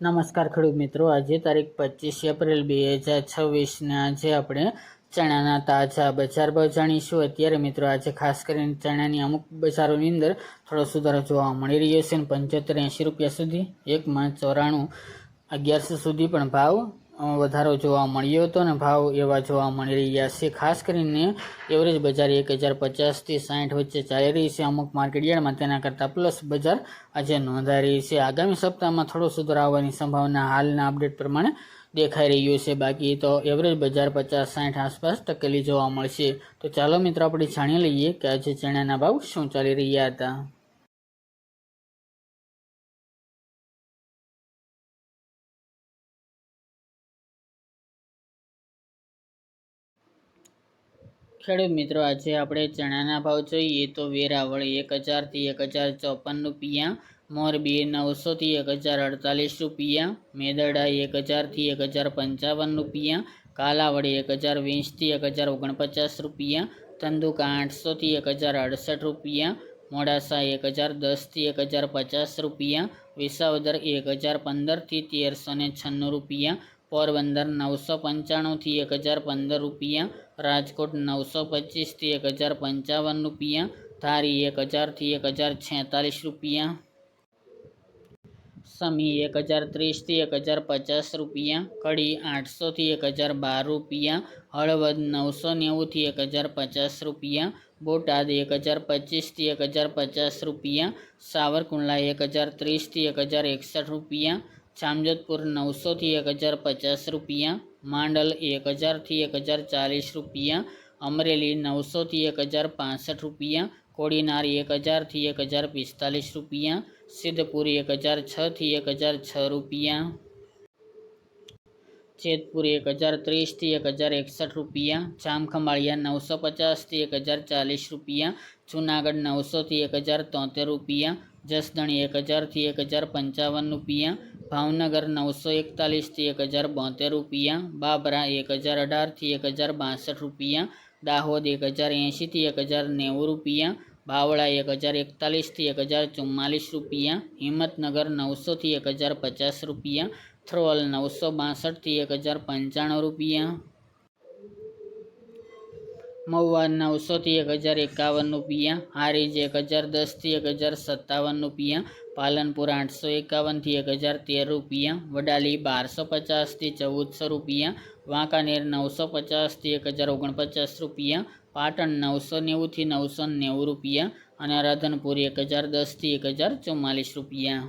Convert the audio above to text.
નમસ્કાર ખેડૂત મિત્રો, આજે તારીખ 25 એપ્રિલ 2026 આજે આપણે ચણાના તાજા બજાર ભાવ જાણીશું। અત્યારે મિત્રો આજે ખાસ કરીને ચણાની અમુક બજારોની અંદર થોડો સુધારો જોવા મળી રહ્યો છે। 75-80 રૂપિયા સુધી, 1,94,1100 સુધી પણ ભાવ વધારો જોવા મળ્યો હતો અને ભાવ એવા જોવા મળી રહ્યા છે। ખાસ કરીને એવરેજ બજાર 1,050 થી 60 વચ્ચે ચાલી રહી છે। અમુક માર્કેટયાર્ડમાં તેના કરતાં પ્લસ બજાર આજે નોંધાઈ રહી છે। આગામી સપ્તાહમાં થોડો સુધારો આવવાની સંભાવના હાલના અપડેટ પ્રમાણે દેખાઈ રહ્યું છે। બાકી તો એવરેજ બજાર 50-60 આસપાસ ટકેલી જોવા મળશે। તો ચાલો મિત્રો આપણે જાણી લઈએ કે આજે ચણાના ભાવ શું ચાલી રહ્યા હતા। ખેડૂત મિત્રો, આજે આપણે ચણાના ભાવ જોઈએ તો વેરાવળ 1,000 થી 1,054 રૂપિયા, મોરબી 900 થી 1,048 રૂપિયા, મેદરડા 1,000 થી 1,055 રૂપિયા, કાલાવડ 1,020 થી 1,049 રૂપિયા, ધંધુકા 800 થી 1,068 રૂપિયા, મોડાસા 1,010 થી 1,050 રૂપિયા, વિસાવદર 1,015 થી 1,396 રૂપિયા, પોરબંદર 995 થી 1,015 રૂપિયા, રાજકોટ 925 થી 1,055 રૂપિયા, ધારી 1,000 થી 1,046 રૂપિયા, સમી 1,030 થી 1,050 રૂપિયા, કડી 800 થી 1,012 રૂપિયા, હળવદ 990 થી 1,050 રૂપિયા, બોટાદ 1,025 થી 1,050 રૂપિયા, સાવરકુંડલા 1,030 થી 1,061 રૂપિયા, જામજોધપુર 900 થી 1,050 રૂપિયા, માંડલ 1,000 થી 1,040 રૂપિયા, અમરેલી 900 થી 1,065 રૂપિયા, કોડીનાર 1,000 થી 1,045 રૂપિયા, સિદ્ધપુર 1,006 થી 1,006 રૂપિયા, જેતપુર 1,030 થી 1,061 રૂપિયા, જામખંભાળિયા 950 થી 1,040 રૂપિયા, જુનાગઢ 900 થી 1,073 રૂપિયા, જસદણ 1,000 થી 1,055 રૂપિયા, ભાવનગર 941 થી 1,072 રૂપિયા, બાબરા 1,018 થી 1,062 રૂપિયા, દાહોદ 1,080 થી 1,090 રૂપિયા, બાવળા 1,041 થી 1,044 રૂપિયા, હિંમતનગર 900 થી 1,050 રૂપિયા, થ્રોલ 962 થી 1,095 રૂપિયા, મહુવા 900 થી 1,051 રૂપિયા, હારીજ 1,010 થી 1,057 રૂપિયા, પાલનપુર 851 થી 1,013 રૂપિયા, વડાલી 1,250 થી 1,400 રૂપિયા, વાંકાનેર 950 થી 1,049 રૂપિયા, પાટણ 990 થી 990 રૂપિયા અને રાધનપુર 1,010 થી 1,044 રૂપિયા।